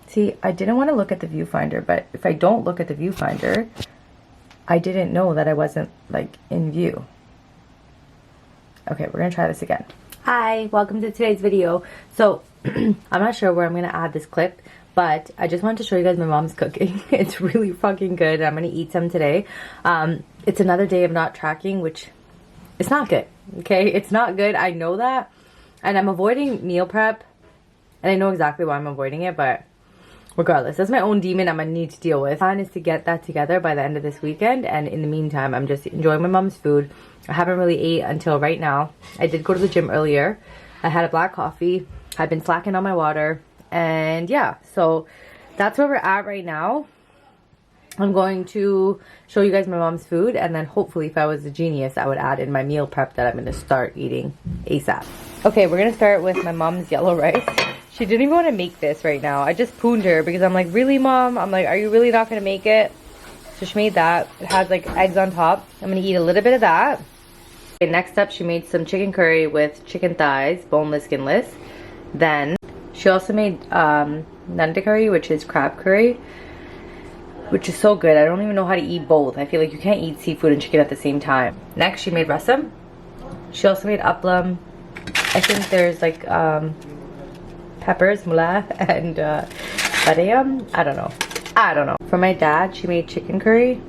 See, I didn't want to look at the viewfinder, but if I don't look at the viewfinder, I didn't know that I wasn't like in view. Okay, we're gonna try this again. Hi, welcome to today's video. So I'm not sure where I'm gonna add this clip, but I just wanted to show you guys my mom's cooking. It's really fucking good. I'm gonna eat some today. It's another day of not tracking, which it's not good. Okay, it's not good. I know that, and I'm avoiding meal prep, and I know exactly why I'm avoiding it, but regardless, that's my own demon I'm gonna need to deal with. The plan is to get that together by the end of this weekend, and in the meantime, I'm just enjoying my mom's food. I haven't really ate until right now. I did go to the gym earlier. I had a black coffee. I've been slacking on my water, and yeah, so that's where we're at right now. I'm going to show you guys my mom's food, and then hopefully if I was a genius, I would add in my meal prep that I'm gonna start eating ASAP. Okay, we're gonna start with my mom's yellow rice. She didn't even want to make this right now. I just pooned her because I'm like, really, Mom? I'm like, are you really not going to make it? So she made that. It has like eggs on top. I'm going to eat a little bit of that. Okay, next up, she made some chicken curry with chicken thighs, boneless, skinless. Then she also made nanda curry, which is crab curry, which is so good. I don't even know how to eat both. I feel like you can't eat seafood and chicken at the same time. Next, she made rasam. She also made appam. I think there's like peppers, mula, and badayam. I don't know. For my dad, she made chicken curry.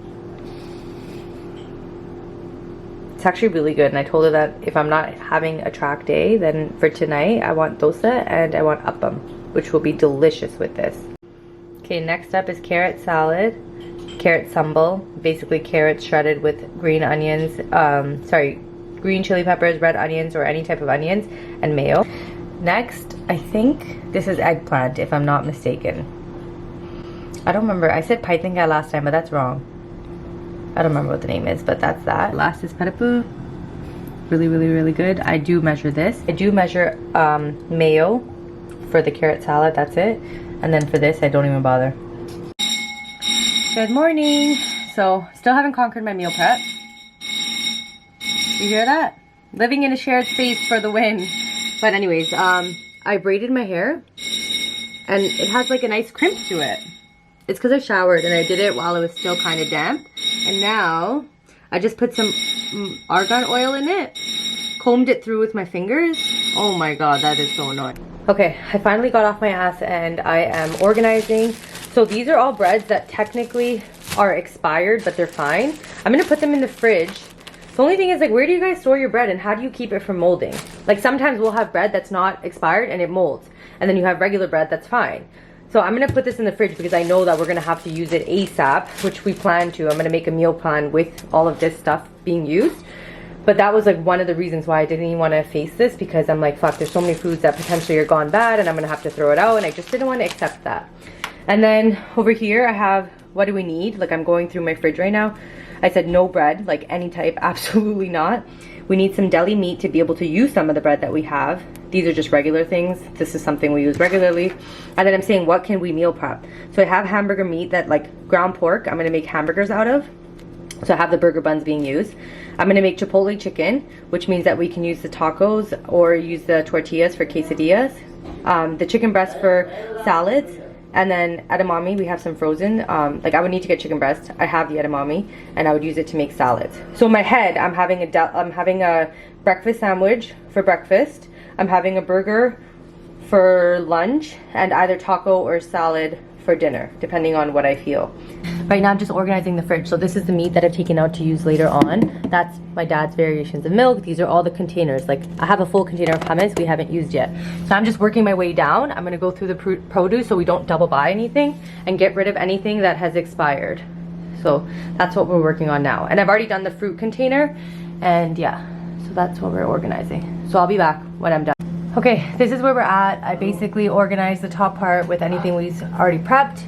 It's actually really good, and I told her that if I'm not having a track day, then for tonight I want dosa and I want appam, which will be delicious with this. Okay, next up is carrot salad, carrot sambal, basically carrots shredded with green onions, green chili peppers, red onions, or any type of onions, and mayo. Next, I think this is eggplant, if I'm not mistaken. I don't remember. I said paithinga last time, but that's wrong. I don't remember what the name is, but that's that. Last is parapu. Really, really, really good. I do measure this. I do measure mayo for the carrot salad. That's it. And then for this, I don't even bother. Good morning. So, still haven't conquered my meal prep. You hear that? Living in a shared space for the win. But anyways, I braided my hair and it has like a nice crimp to it. It's because I showered and I did it while it was still kind of damp. And now I just put some argan oil in it, combed it through with my fingers. Oh my god, that is so annoying. Okay, I finally got off my ass and I am organizing. So these are all breads that technically are expired, but they're fine. I'm gonna put them in the fridge. The only thing is, like, where do you guys store your bread and how do you keep it from molding? Like, sometimes we'll have bread that's not expired and it molds. And then you have regular bread that's fine. So I'm going to put this in the fridge because I know that we're going to have to use it ASAP, which we plan to. I'm going to make a meal plan with all of this stuff being used. But that was, like, one of the reasons why I didn't even want to face this, because I'm like, fuck, there's so many foods that potentially are gone bad and I'm going to have to throw it out. And I just didn't want to accept that. And then over here I have, what do we need? Like, I'm going through my fridge right now. I said no bread, like any type, absolutely not. We need some deli meat to be able to use some of the bread that we have. These are just regular things. This is something we use regularly. And then I'm saying, what can we meal prep? So I have hamburger meat that, like, ground pork, I'm gonna make hamburgers out of. So I have the burger buns being used. I'm gonna make chipotle chicken, which means that we can use the tacos or use the tortillas for quesadillas. The chicken breast for salads. And then edamame, we have some frozen. Like, I would need to get chicken breast. I have the edamame, and I would use it to make salads. So in my head, I'm having a breakfast sandwich for breakfast. I'm having a burger for lunch, and either taco or salad for dinner, depending on what I feel. Right now I'm just organizing the fridge. So this is the meat that I've taken out to use later on. That's my dad's variations of milk. These are all the containers. Like, I have a full container of hummus we haven't used yet. So I'm just working my way down. I'm gonna go through the produce so we don't double buy anything and get rid of anything that has expired. So that's what we're working on now. And I've already done the fruit container, and yeah, so that's what we're organizing. So I'll be back when I'm done. Okay, this is where we're at. I basically organized the top part with anything we've already prepped.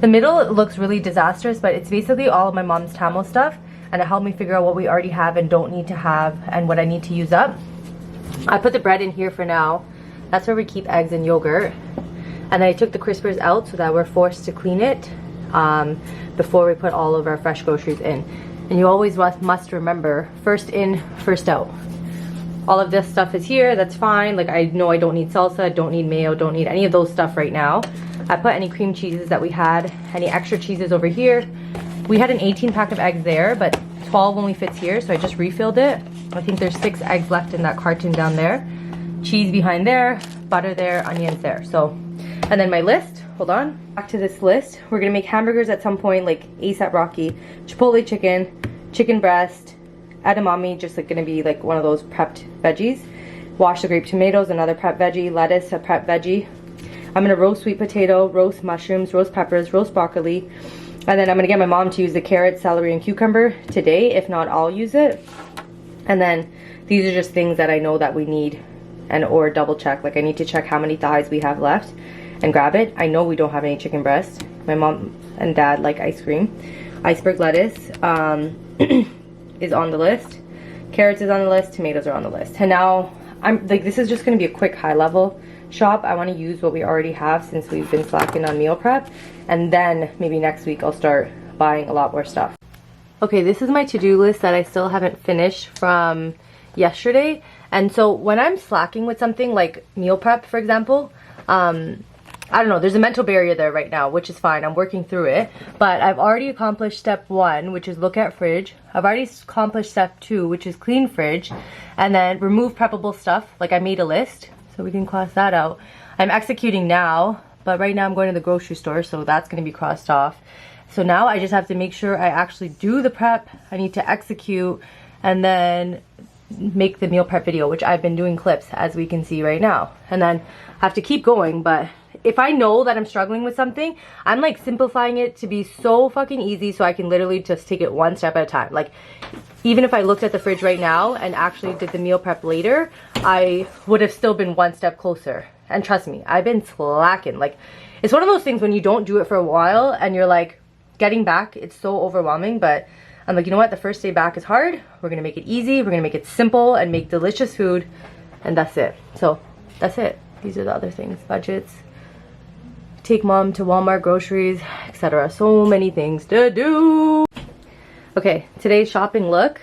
The middle looks really disastrous, but it's basically all of my mom's Tamil stuff, and it helped me figure out what we already have and don't need to have and what I need to use up. I put the bread in here for now. That's where we keep eggs and yogurt. And then I took the crispers out so that we're forced to clean it before we put all of our fresh groceries in. And you always must remember, first in, first out. All of this stuff is here, that's fine. Like, I know I don't need salsa, don't need mayo, don't need any of those stuff right now. I put any cream cheeses that we had, any extra cheeses over here. We had an 18 pack of eggs there, but 12 only fits here, so I just refilled it. I think there's 6 eggs left in that carton down there. Cheese behind there, butter there, onions there. So, and then my list, hold on. Back to this list. We're gonna make hamburgers at some point, like ASAP Rocky, chipotle chicken, chicken breast, edamame, just like gonna be like one of those prepped veggies. Wash the grape tomatoes, another prep veggie, lettuce, a prep veggie. I'm gonna roast sweet potato, roast mushrooms, roast peppers, roast broccoli. And then I'm gonna get my mom to use the carrot, celery, and cucumber today. If not, I'll use it. And then these are just things that I know that we need, and or double check. Like I need to check how many thighs we have left and grab it. I know we don't have any chicken breast. My mom and dad like ice cream. Iceberg lettuce is on the list. Carrots is on the list. Tomatoes are on the list. And now I'm like, this is just gonna be a quick high level shop. I want to use what we already have since we've been slacking on meal prep, and then maybe next week I'll start buying a lot more stuff. Okay, this is my to-do list that I still haven't finished from yesterday. And so when I'm slacking with something like meal prep, for example, I don't know, there's a mental barrier there right now, which is fine. I'm working through it. But I've already accomplished step 1, which is look at fridge. I've already accomplished step 2, which is clean fridge. And then remove preppable stuff. Like I made a list, so we can cross that out. I'm executing now, but right now I'm going to the grocery store, so that's going to be crossed off. So now I just have to make sure I actually do the prep. I need to execute and then make the meal prep video, which I've been doing clips, as we can see right now. And then I have to keep going, but if I know that I'm struggling with something, I'm like simplifying it to be so fucking easy so I can literally just take it one step at a time. Like even if I looked at the fridge right now and actually did the meal prep later, I would have still been one step closer. And trust me, I've been slacking. Like it's one of those things when you don't do it for a while and you're like getting back, it's so overwhelming. But I'm like, you know what, the first day back is hard. We're gonna make it easy, we're gonna make it simple and make delicious food, and that's it. So that's it. These are the other things. Budgets, take mom to Walmart, groceries, etc. So many things to do. Okay, today's shopping look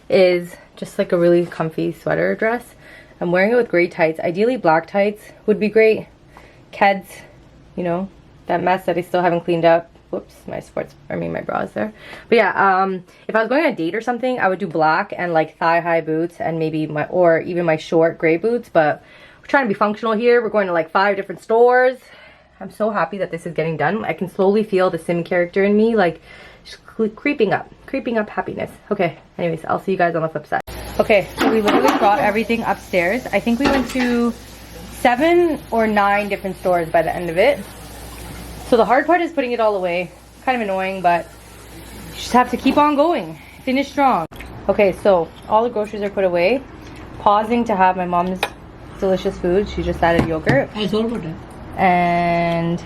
is just like a really comfy sweater dress. I'm wearing it with gray tights. Ideally black tights would be great. Keds, you know, that mess that I still haven't cleaned up. Whoops, my bra's there. But yeah, if I was going on a date or something, I would do black and like thigh-high boots and maybe or even my short gray boots. But we're trying to be functional here. We're going to like 5 different stores. I'm so happy that this is getting done. I can slowly feel the Sim character in me like just creeping up happiness. Okay, anyways, I'll see you guys on the flip side. Okay, so we literally brought everything upstairs. I think we went to 7 or 9 different stores by the end of it. So the hard part is putting it all away. Kind of annoying, but you just have to keep on going. Finish strong. Okay, so all the groceries are put away. Pausing to have my mom's delicious food. She just added yogurt. And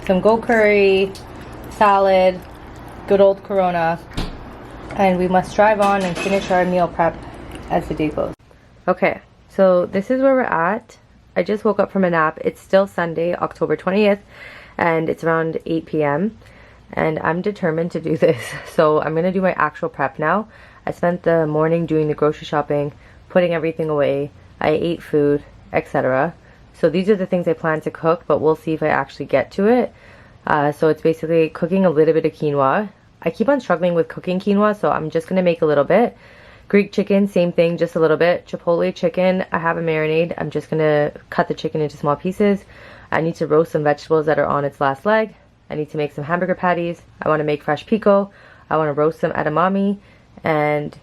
some goat curry, salad, good old Corona. And we must drive on and finish our meal prep as the day goes. Okay, so this is where we're at. I just woke up from a nap. It's still Sunday, October 20th. And it's around 8 p.m. and I'm determined to do this. So I'm gonna do my actual prep now. I spent the morning doing the grocery shopping, putting everything away. I ate food, etc. So these are the things I plan to cook, but we'll see if I actually get to it. So it's basically cooking a little bit of quinoa. I keep on struggling with cooking quinoa, so I'm just gonna make a little bit. Greek chicken, same thing, just a little bit. Chipotle chicken, I have a marinade. I'm just gonna cut the chicken into small pieces. I need to roast some vegetables that are on its last leg. I need to make some hamburger patties. I want to make fresh pico. I want to roast some edamame and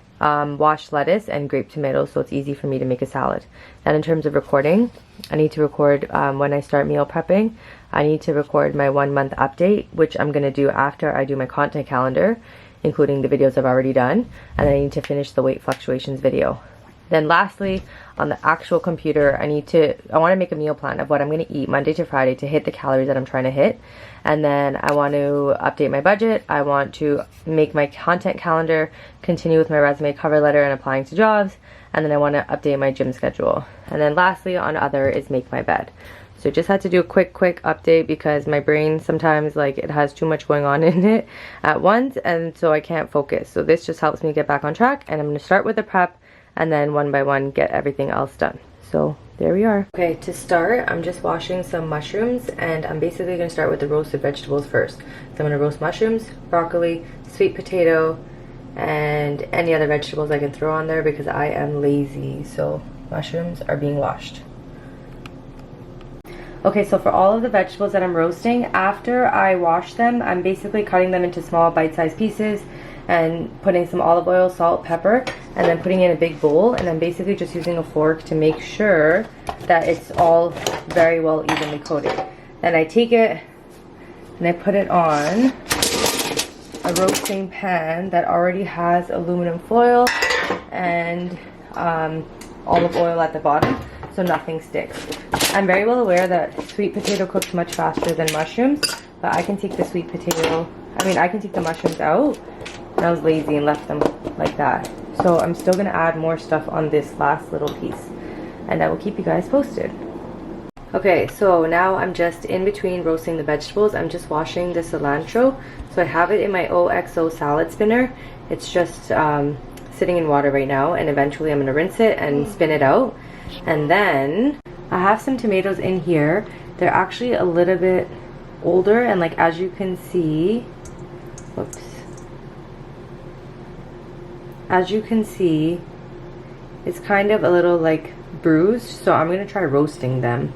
washed lettuce and grape tomatoes so it's easy for me to make a salad. And in terms of recording, I need to record when I start meal prepping. I need to record my 1-month update, which I'm going to do after I do my content calendar, including the videos I've already done. And I need to finish the weight fluctuations video. Then lastly, on the actual computer, I want to make a meal plan of what I'm going to eat Monday to Friday to hit the calories that I'm trying to hit. And then I want to update my budget. I want to make my content calendar, continue with my resume, cover letter, and applying to jobs. And then I want to update my gym schedule. And then lastly, on other is make my bed. So just had to do a quick update because my brain sometimes like it has too much going on in it at once. And so I can't focus. So this just helps me get back on track. And I'm going to start with the prep and then one by one get everything else done. So there we are. Okay, to start, I'm just washing some mushrooms, and I'm basically going to start with the roasted vegetables first. So I'm going to roast mushrooms, broccoli, sweet potato, and any other vegetables I can throw on there because I am lazy. So mushrooms are being washed. Okay, so for all of the vegetables that I'm roasting, after I wash them, I'm basically cutting them into small bite-sized pieces and putting some olive oil, salt, pepper, and then putting it in a big bowl, and I'm basically just using a fork to make sure that it's all very well evenly coated. Then I take it and I put it on a roasting pan that already has aluminum foil and olive oil at the bottom, so nothing sticks. I'm very well aware that sweet potato cooks much faster than mushrooms, but I can take the sweet potato, I can take the mushrooms out, and I was lazy and left them like that. So I'm still gonna add more stuff on this last little piece, and I will keep you guys posted. Okay, so now I'm just in between roasting the vegetables. I'm just washing the cilantro. So I have it in my OXO salad spinner. It's just sitting in water right now, and eventually I'm gonna rinse it and spin it out. And then I have some tomatoes in here. They're actually a little bit older, and like as you can see, whoops. As you can see, it's kind of a little like bruised, so I'm gonna try roasting them.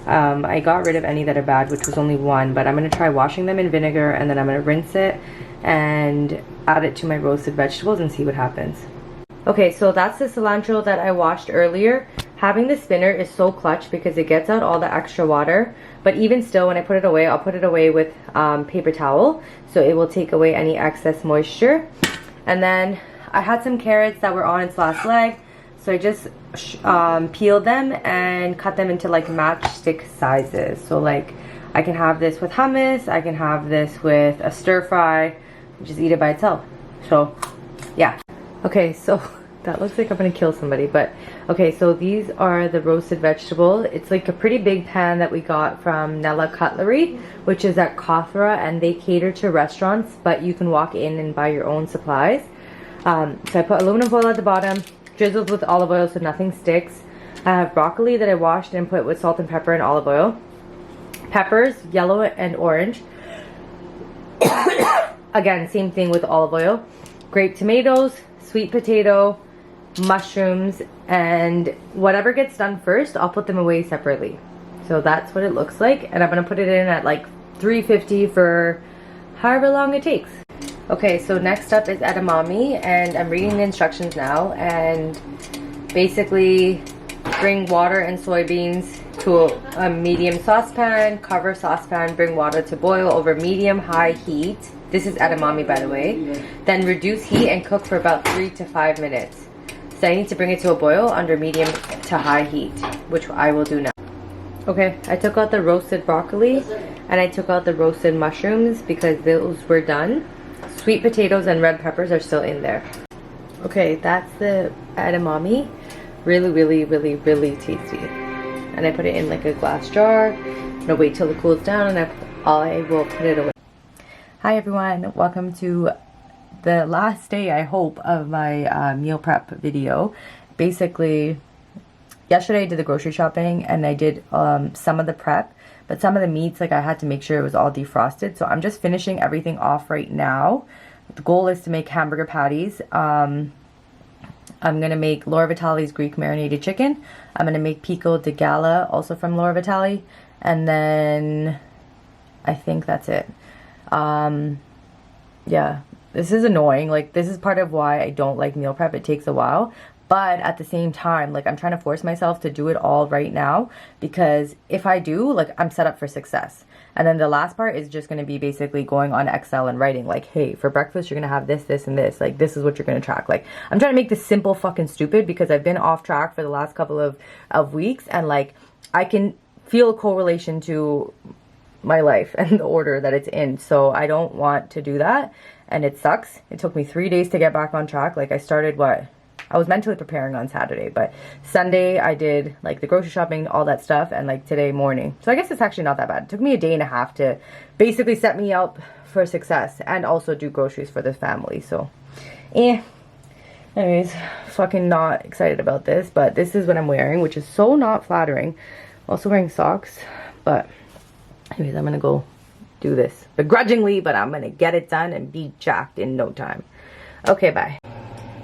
I got rid of any that are bad, which was only one, but I'm gonna try washing them in vinegar, and then I'm gonna rinse it and add it to my roasted vegetables and see what happens. Okay, so that's the cilantro that I washed earlier. Having the spinner is so clutch because it gets out all the extra water, but even still, when I put it away, I'll put it away with paper towel, so it will take away any excess moisture. And then I had some carrots that were on its last leg, so I just peeled them and cut them into like matchstick sizes. So like I can have this with hummus, I can have this with a stir fry, just eat it by itself. So yeah. Okay, so that looks like I'm gonna kill somebody, but okay, so these are the roasted vegetables. It's like a pretty big pan that we got from Nella Cutlery, which is at Kothra, and they cater to restaurants, but you can walk in and buy your own supplies. So I put aluminum foil at the bottom, drizzled with olive oil so nothing sticks. I have broccoli that I washed and put with salt and pepper and olive oil. Peppers, yellow and orange. Again, same thing with olive oil. Grape tomatoes, sweet potato, mushrooms, and whatever gets done first, I'll put them away separately. So that's what it looks like, and I'm gonna put it in at like 350 for however long it takes. Okay, so next up is edamame, and I'm reading the instructions now, and basically bring water and soybeans to a medium saucepan, cover saucepan, bring water to boil over medium-high heat. This is edamame, by the way. Then reduce heat and cook for about 3 to 5 minutes. So I need to bring it to a boil under medium to high heat, which I will do now. Okay, I took out the roasted broccoli, and I took out the roasted mushrooms because those were done. Sweet potatoes and red peppers are still in there. Okay, that's the edamame. Really, really, really, really tasty. And I put it in like a glass jar. I'm gonna wait till it cools down, and I will put it away. Hi everyone, welcome to the last day, I hope, of my meal prep video. Basically, yesterday I did the grocery shopping and I did some of the prep, but some of the meats, like I had to make sure it was all defrosted. So I'm just finishing everything off right now. The goal is to make hamburger patties. I'm gonna make Laura Vitale's Greek marinated chicken. I'm gonna make Pico de Gallo, also from Laura Vitale, and then I think that's it. Yeah, this is annoying. Like, this is part of why I don't like meal prep. It takes a while, but at the same time, like, I'm trying to force myself to do it all right now, because if I do, like, I'm set up for success. And then the last part is just going to be basically going on Excel and writing like, hey, for breakfast you're going to have this, this, and this. Like, this is what you're going to track. Like, I'm trying to make this simple fucking stupid because I've been off track for the last couple of weeks, and like, I can feel a correlation to my life and the order that it's in. So I don't want to do that, and it sucks. It took me 3 days to get back on track. Like, I started I was mentally preparing on Saturday, but Sunday I did like the grocery shopping, all that stuff, and like today morning. So I guess it's actually not that bad. It took me a day and a half to basically set me up for success and also do groceries for the family. So Anyways, fucking not excited about this, but this is what I'm wearing, which is so not flattering. Also wearing socks, but anyways, I'm gonna go do this begrudgingly, but I'm gonna get it done and be jacked in no time. Okay, bye.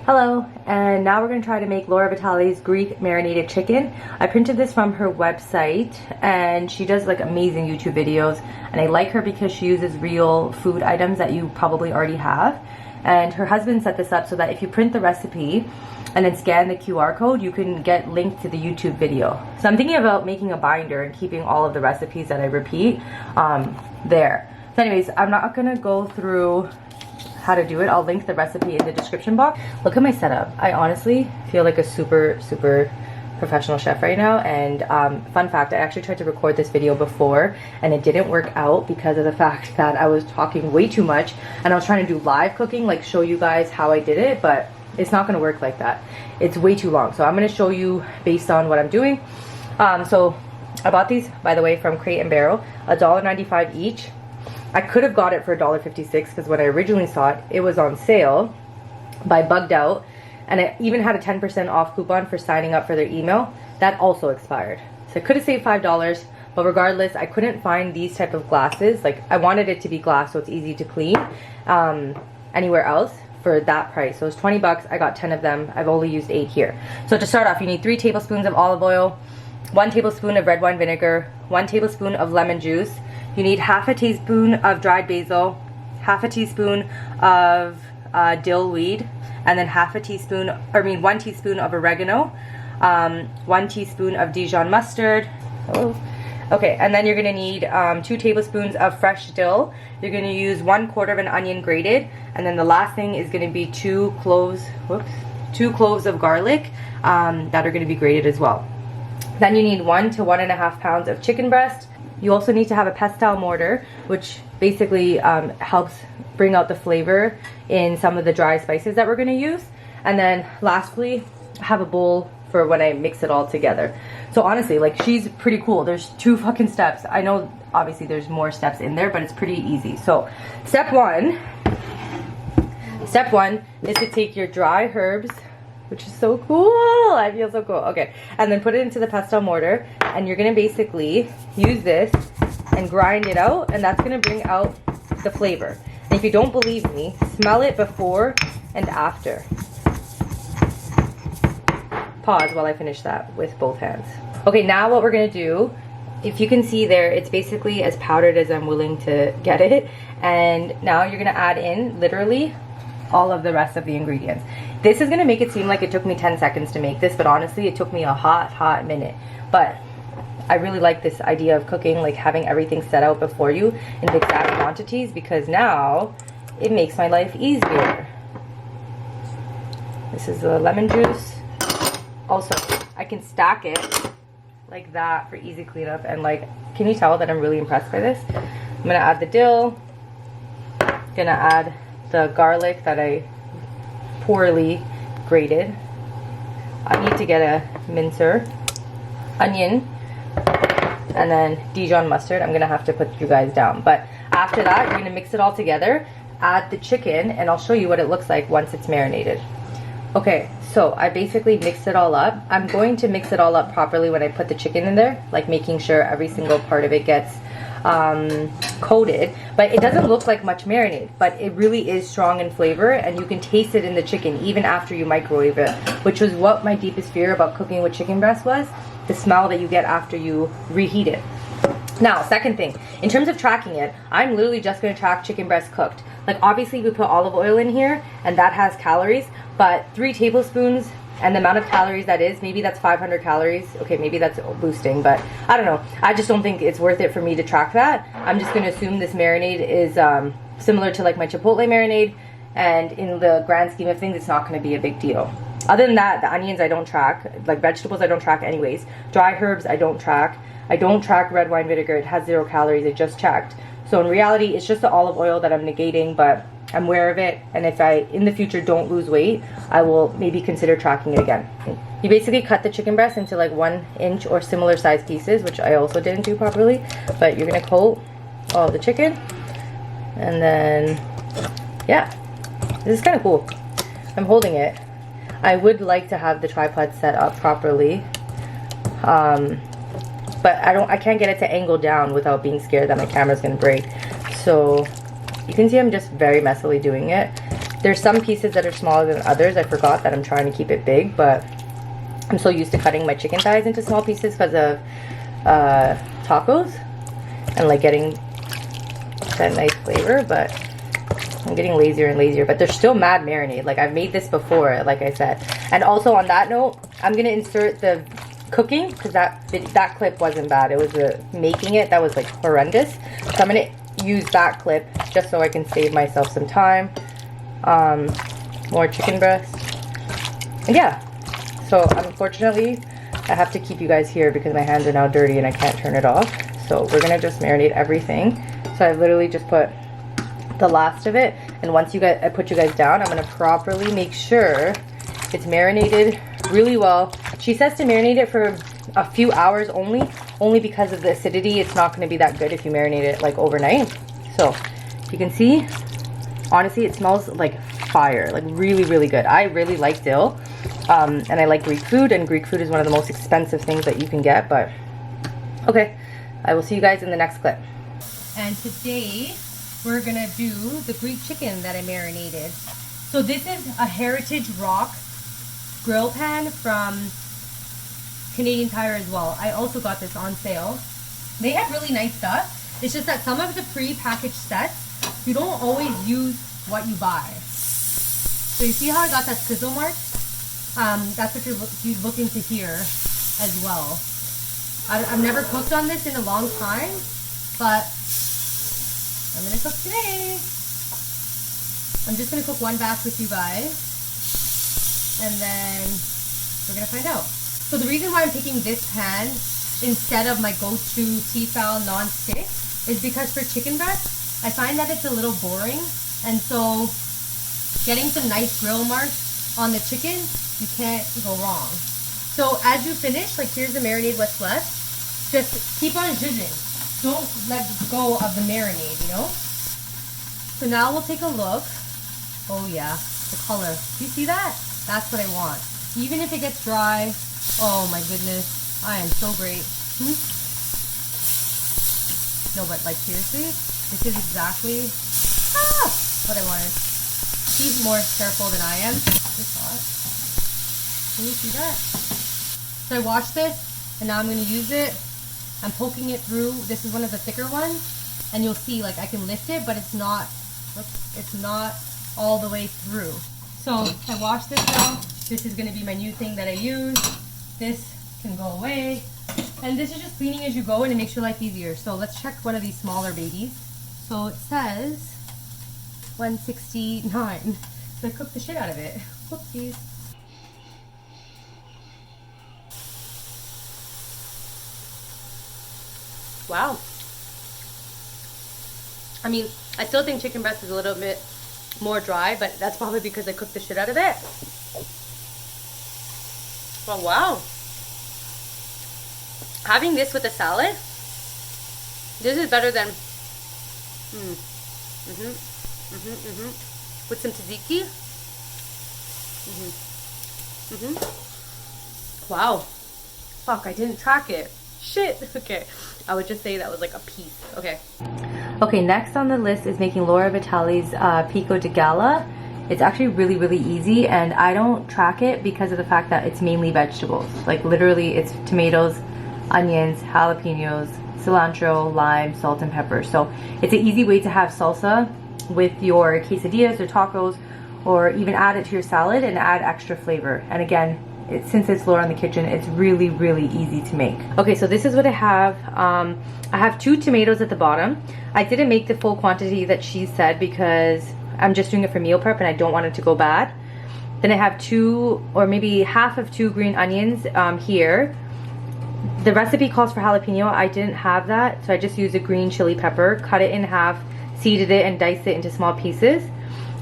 Hello, and now we're gonna try to make Laura Vitale's Greek marinated chicken. I printed this from her website, and she does like amazing YouTube videos, and I like her because she uses real food items that you probably already have. And her husband set this up so that if you print the recipe and then scan the QR code, you can get linked to the YouTube video. So I'm thinking about making a binder and keeping all of the recipes that I repeat there. So anyways, I'm not gonna go through how to do it. I'll link the recipe in the description box. Look at my setup. I honestly feel like a super professional chef right now. And fun fact, I actually tried to record this video before and it didn't work out because of the fact that I was talking way too much, and I was trying to do live cooking, like show you guys how I did it, but it's not gonna work like that. It's way too long. So I'm gonna show you based on what I'm doing. So I bought these, by the way, from Crate and Barrel, $1.95 each. I could have got it for $1.56 because when I originally saw it, it was on sale, but I bugged out, and it even had a 10% off coupon for signing up for their email. That also expired. So I could have saved $5, but regardless, I couldn't find these type of glasses. Like, I wanted it to be glass so it's easy to clean anywhere else for that price. So it was 20 bucks. I got 10 of them. I've only used 8 here. So to start off, you need 3 tablespoons of olive oil, 1 tablespoon of red wine vinegar, 1 tablespoon of lemon juice. You need half a teaspoon of dried basil, half a teaspoon of dill weed, and then 1 teaspoon of oregano, 1 teaspoon of Dijon mustard. Oh. Okay, and then you're gonna need 2 tablespoons of fresh dill. You're gonna use 1/4 of an onion grated, and then the last thing is gonna be 2 cloves of garlic that are gonna be grated as well. Then you need 1 to 1.5 pounds of chicken breast. You also need to have a pestle mortar, which basically helps bring out the flavor in some of the dry spices that we're going to use. And then lastly, have a bowl for when I mix it all together. So honestly, like, she's pretty cool. There's 2 fucking steps. I know obviously there's more steps in there, but it's pretty easy. So step one is to take your dry herbs, which is so cool. I feel so cool. Okay, and then put it into the pestle mortar, and you're gonna basically use this and grind it out, and that's gonna bring out the flavor. And if you don't believe me, smell it before and after. Pause while I finish that with both hands. Okay, now what we're gonna do, if you can see there, it's basically as powdered as I'm willing to get it. And now you're gonna add in literally all of the rest of the ingredients. This is gonna make it seem like it took me 10 seconds to make this, but honestly it took me a hot minute. But I really like this idea of cooking, like having everything set out before you in the exact quantities, because now it makes my life easier. This is the lemon juice. Also, I can stack it like that for easy cleanup, and like, can you tell that I'm really impressed by this? I'm gonna add the dill, gonna add the garlic that I poorly grated. I need to get a mincer, onion, and then Dijon mustard. I'm gonna have to put you guys down, but after that you're gonna mix it all together, add the chicken, and I'll show you what it looks like once it's marinated. Okay, so I basically mixed it all up. I'm going to mix it all up properly when I put the chicken in there, like making sure every single part of it gets coated, but it doesn't look like much marinade, but it really is strong in flavor, and you can taste it in the chicken even after you microwave it, which was what my deepest fear about cooking with chicken breast was, the smell that you get after you reheat it. Now, second thing, in terms of tracking it, I'm literally just going to track chicken breast cooked. Like, obviously we put olive oil in here and that has calories, but 3 tablespoons and the amount of calories that is, maybe that's 500 calories. Okay, maybe that's boosting, but I don't know. I just don't think it's worth it for me to track that. I'm just gonna assume this marinade is similar to like my Chipotle marinade, and in the grand scheme of things, it's not gonna be a big deal. Other than that, the onions I don't track, like vegetables I don't track anyways. Dry herbs I don't track. I don't track red wine vinegar, it has 0 calories, I just checked. So in reality, it's just the olive oil that I'm negating, but I'm aware of it, and if I, in the future, don't lose weight, I will maybe consider tracking it again. You basically cut the chicken breast into like 1-inch or similar size pieces, which I also didn't do properly, but you're gonna coat all the chicken, and then, yeah, this is kind of cool. I'm holding it, I would like to have the tripod set up properly, but I can't get it to angle down without being scared that my camera's gonna break. So you can see I'm just very messily doing it. There's some pieces that are smaller than others. I forgot that I'm trying to keep it big, but I'm so used to cutting my chicken thighs into small pieces because of tacos and like getting that nice flavor, but I'm getting lazier and lazier. But they're still mad marinade. Like, I've made this before, like I said. And also on that note, I'm gonna insert the cooking because that clip wasn't bad. It was making it that was like horrendous. So I'm gonna use that clip just so I can save myself some time. More chicken breast, and yeah, so unfortunately I have to keep you guys here because my hands are now dirty and I can't turn it off. So we're gonna just marinate everything. So I've literally just put the last of it, and once I put you guys down, I'm gonna properly make sure it's marinated really well. She says to marinate it for a few hours only because of the acidity. It's not going to be that good if you marinate it like overnight. So you can see, honestly, it smells like fire, like really, really good. I really like dill, and I like Greek food, and Greek food is one of the most expensive things that you can get. But okay, I will see you guys in the next clip. And today we're gonna do the Greek chicken that I marinated. So this is a Heritage Rock grill pan from Canadian Tire as well. I also got this on sale. They have really nice stuff. It's just that some of the pre-packaged sets, you don't always use what you buy. So you see how I got that sizzle mark? That's what you're looking to hear as well. I've never cooked on this in a long time, but I'm gonna cook today. I'm just gonna cook one batch with you guys, and then we're gonna find out. So the reason why I'm picking this pan instead of my go-to Tefal non-stick is because for chicken breast, I find that it's a little boring, and so getting some nice grill marks on the chicken, you can't go wrong. So as you finish, like here's the marinade what's left, just keep on zhuzhing. Don't let go of the marinade, you know? So now we'll take a look. Oh yeah, the color. Do you see that? That's what I want. Even if it gets dry, oh my goodness, I am so great. No, but like seriously, this is exactly what I wanted. He's more careful than I am. It's hot. Can you see that? So I washed this, and now I'm going to use it. I'm poking it through. This is one of the thicker ones, and you'll see like I can lift it, but it's not all the way through. So I washed this now. This is going to be my new thing that I use. This can go away, and this is just cleaning as you go, and it makes your life easier. So let's check one of these smaller babies. So it says 169. So I cooked the shit out of it. Whoopsies. Wow. I mean, I still think chicken breast is a little bit more dry, but that's probably because I cooked the shit out of it. Oh, wow. Having this with a salad, this is better than with some tzatziki. Wow. Fuck, I didn't track it. Shit. Okay. I would just say that was like a piece. Okay. Okay, next on the list is making Laura Vitale's Pico de Gallo. It's actually really, really easy, and I don't track it because of the fact that it's mainly vegetables. Like literally it's tomatoes, onions, jalapenos, cilantro, lime, salt, and pepper. So it's an easy way to have salsa with your quesadillas or tacos, or even add it to your salad and add extra flavor. And again, since it's Laura in the kitchen, it's really, really easy to make. Okay, so this is what I have. I have 2 tomatoes at the bottom. I didn't make the full quantity that she said because I'm just doing it for meal prep and I don't want it to go bad. Then I have 2 or maybe half of 2 green onions here. The recipe calls for jalapeno. I didn't have that, so I just used a green chili pepper, cut it in half, seeded it, and diced it into small pieces.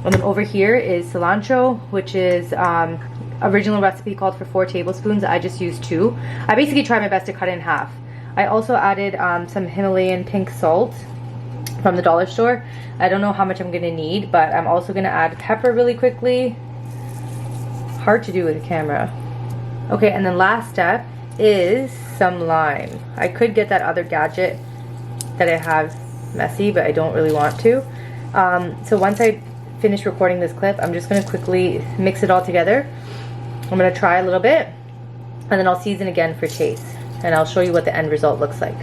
And then over here is cilantro, which is original recipe called for 4 tablespoons. I just used 2. I basically tried my best to cut it in half. I also added some Himalayan pink salt from the dollar store. I don't know how much I'm gonna need, but I'm also gonna add pepper really quickly. hard to do with a camera. Okay, and then last step is some lime. I could get that other gadget that I have messy, but I don't really want to. So once I finish recording this clip, I'm just gonna quickly mix it all together. I'm gonna try a little bit, and then I'll season again for taste, and I'll show you what the end result looks like.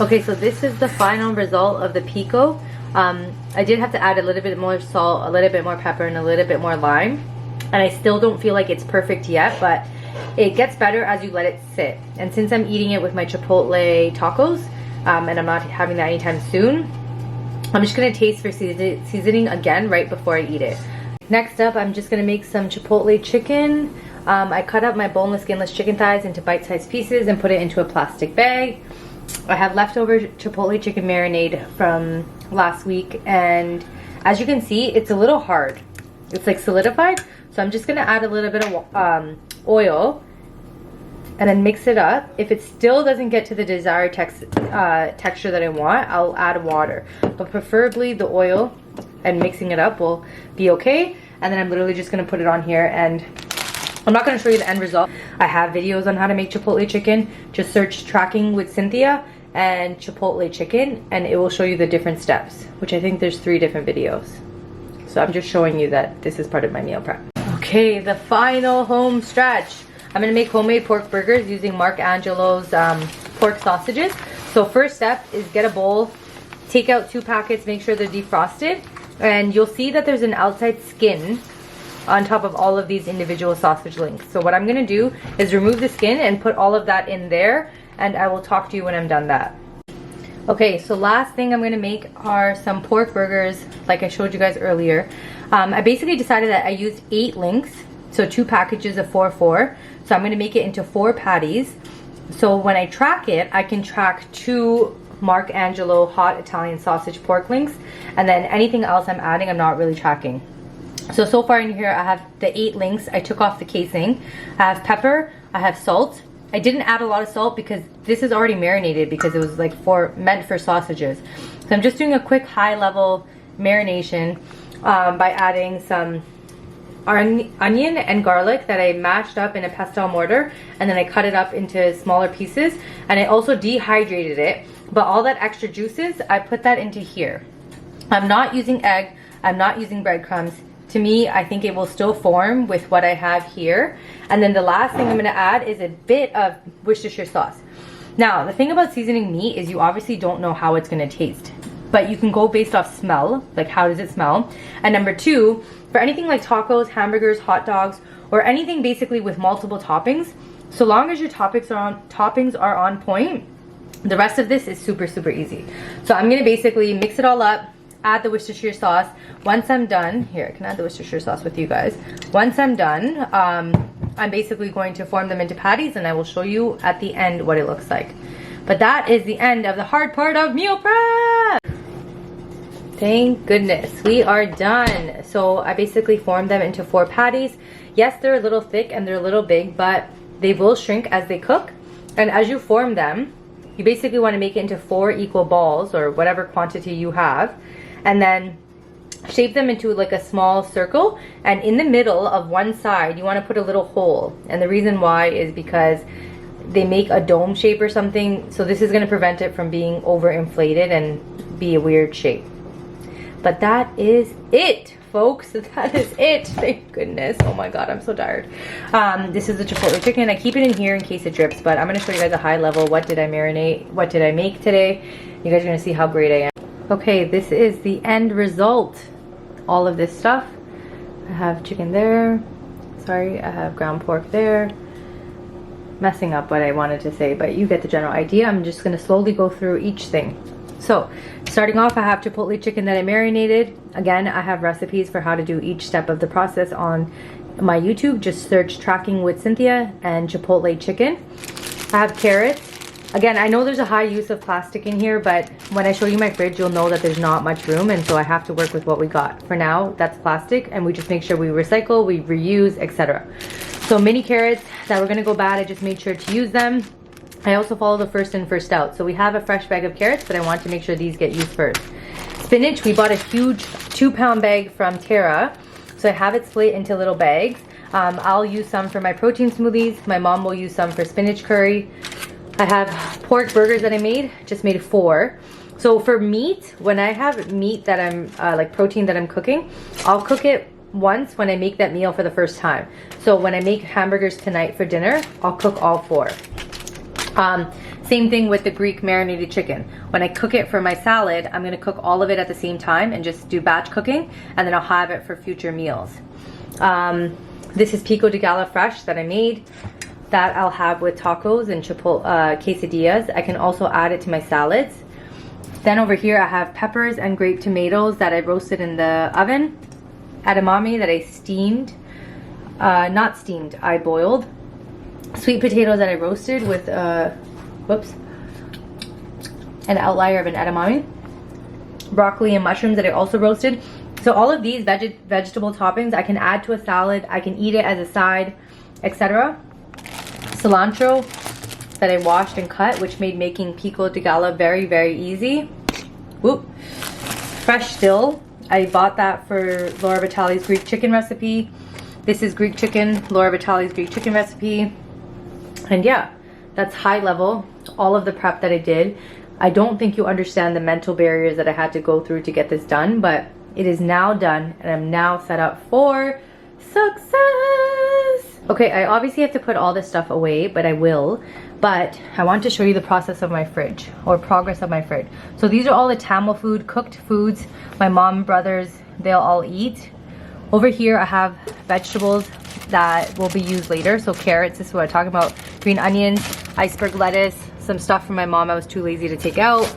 Okay, so this is the final result of the Pico. I did have to add a little bit more salt, a little bit more pepper, and a little bit more lime, and I still don't feel like it's perfect yet, but it gets better as you let it sit. And since I'm eating it with my Chipotle tacos, and I'm not having that anytime soon, I'm just gonna taste for seasoning again right before I eat it. Next up, I'm just gonna make some Chipotle chicken. I cut up my boneless, skinless chicken thighs into bite-sized pieces and put it into a plastic bag. I have leftover Chipotle chicken marinade from last week, and as you can see, it's a little hard. It's like solidified, so I'm just gonna add a little bit of oil and then mix it up. If it still doesn't get to the desired texture that I want, I'll add water. But preferably the oil and mixing it up will be okay. And then I'm literally just gonna put it on here, and I'm not gonna show you the end result. I have videos on how to make Chipotle chicken. Just search Tracking with Cynthia and Chipotle chicken, and it will show you the different steps, which I think there's 3 different videos. So I'm just showing you that this is part of my meal prep. Okay, the final home stretch. I'm gonna make homemade pork burgers using Mark Angelo's pork sausages. So first step is get a bowl, take out 2 packets, make sure they're defrosted, and you'll see that there's an outside skin on top of all of these individual sausage links. So what I'm gonna do is remove the skin and put all of that in there, and I will talk to you when I'm done that. Okay, so last thing I'm gonna make are some pork burgers like I showed you guys earlier. I basically decided that I used 8 links, so 2 packages of 4. So I'm gonna make it into 4 patties. So when I track it, I can track 2 Mark Angelo hot Italian sausage pork links, and then anything else I'm adding, I'm not really tracking. So far in here, I have the 8 links. I took off the casing. I have pepper, I have salt. I didn't add a lot of salt because this is already marinated because it was like meant for sausages. So I'm just doing a quick high level marination by adding some onion and garlic that I mashed up in a pestle mortar, and then I cut it up into smaller pieces, and I also dehydrated it, but all that extra juices, I put that into here. I'm not using egg, I'm not using breadcrumbs. To me, I think it will still form with what I have here. And then the last thing I'm gonna add is a bit of Worcestershire sauce. Now, the thing about seasoning meat is you obviously don't know how it's gonna taste, but you can go based off smell, like how does it smell? And number 2, for anything like tacos, hamburgers, hot dogs, or anything basically with multiple toppings, so long as your toppings are on point, the rest of this is super, super easy. So I'm gonna basically mix it all up, add the Worcestershire sauce. Once I'm done, here, I can add the Worcestershire sauce with you guys. Once I'm done, I'm basically going to form them into patties, and I will show you at the end what it looks like. But that is the end of the hard part of meal prep. Thank goodness, we are done. So I basically formed them into 4 patties. Yes, they're a little thick and they're a little big, but they will shrink as they cook. And as you form them, you basically want to make it into 4 equal balls, or whatever quantity you have, and then shape them into like a small circle, and in the middle of one side you want to put a little hole. And the reason why is because they make a dome shape or something, so this is going to prevent it from being overinflated and be a weird shape. But that is it, folks. That is it. Thank goodness. Oh my god, I'm so tired. This is the Chipotle chicken. I keep it in here in case it drips, but I'm going to show you guys a high level. What did I marinate? What did I make today? You guys are going to see how great I am. Okay, this is the end result. All of this stuff. I have chicken there. Sorry, I have ground pork there. Messing up what I wanted to say, but you get the general idea. I'm just going to slowly go through each thing. So, starting off, I have Chipotle chicken that I marinated. Again, I have recipes for how to do each step of the process on my YouTube. Just search Tracking with Cynthia and Chipotle chicken. I have carrots. Again, I know there's a high use of plastic in here, but when I show you my fridge, you'll know that there's not much room, and so I have to work with what we got. For now, that's plastic, and we just make sure we recycle, we reuse, etc. So mini carrots that were gonna go bad, I just made sure to use them. I also follow the first in, first out. So we have a fresh bag of carrots, but I want to make sure these get used first. Spinach, we bought a huge 2-pound bag from Terra. So I have it split into little bags. I'll use some for my protein smoothies. My mom will use some for spinach curry. I have pork burgers that I made, just made 4. So for meat, when I have meat that I'm, like protein that I'm cooking, I'll cook it once when I make that meal for the first time. So when I make hamburgers tonight for dinner, I'll cook all 4. Same thing with the Greek marinated chicken. When I cook it for my salad, I'm gonna cook all of it at the same time and just do batch cooking, and then I'll have it for future meals. This is Pico de Gallo fresh that I made. That I'll have with tacos and quesadillas. I can also add it to my salads. Then over here I have peppers and grape tomatoes that I roasted in the oven. Edamame that I steamed. Not steamed, I boiled. Sweet potatoes that I roasted with, whoops, an outlier of an edamame. Broccoli and mushrooms that I also roasted. So all of these vegetable toppings I can add to a salad. I can eat it as a side, etc. Cilantro that I washed and cut, which made making pico de gallo very, very easy. Whoop. Fresh dill. I bought that for Laura Vitale's Greek chicken recipe. This is Greek chicken, Laura Vitale's Greek chicken recipe. And yeah, that's high level, all of the prep that I did. I don't think you understand the mental barriers that I had to go through to get this done, but it is now done and I'm now set up for success. Okay, I obviously have to put all this stuff away, but I will. But I want to show you the process of my fridge, or progress of my fridge. So these are all the Tamil food, cooked foods my mom and brothers, they'll all eat. Over here I have vegetables that will be used later. So carrots, this is what I'm talking about. Green onions, iceberg lettuce, some stuff from my mom I was too lazy to take out.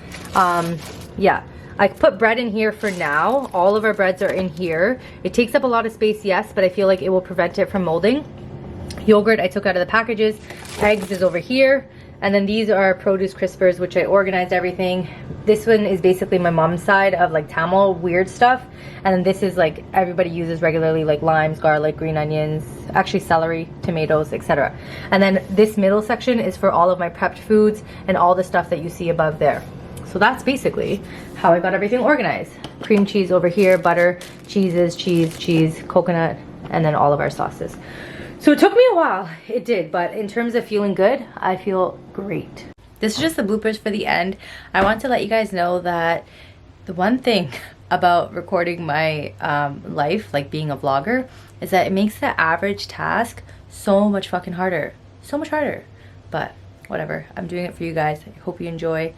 Yeah. I put bread in here for now. All of our breads are in here. It takes up a lot of space, yes, but I feel like it will prevent it from molding. Yogurt I took out of the packages. Eggs is over here. And then these are produce crispers, which I organized everything. This one is basically my mom's side of like Tamil weird stuff. And then this is like everybody uses regularly, like limes, garlic, green onions, actually celery, tomatoes, etc. And then this middle section is for all of my prepped foods and all the stuff that you see above there. So that's basically how I got everything organized. Cream cheese over here, butter, cheeses, cheese, coconut, and then all of our sauces. So it took me a while, it did, but in terms of feeling good, I feel great. This is just the bloopers for the end. I want to let you guys know that the one thing about recording my life, like being a vlogger, is that it makes the average task so much fucking harder. So much harder. But whatever, I'm doing it for you guys. I hope you enjoy.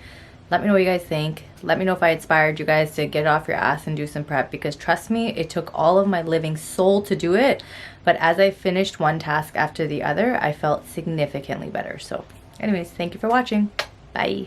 Let me know what you guys think. Let me know if I inspired you guys to get off your ass and do some prep, because trust me, it took all of my living soul to do it. But as I finished one task after the other, I felt significantly better. So anyways, thank you for watching. Bye.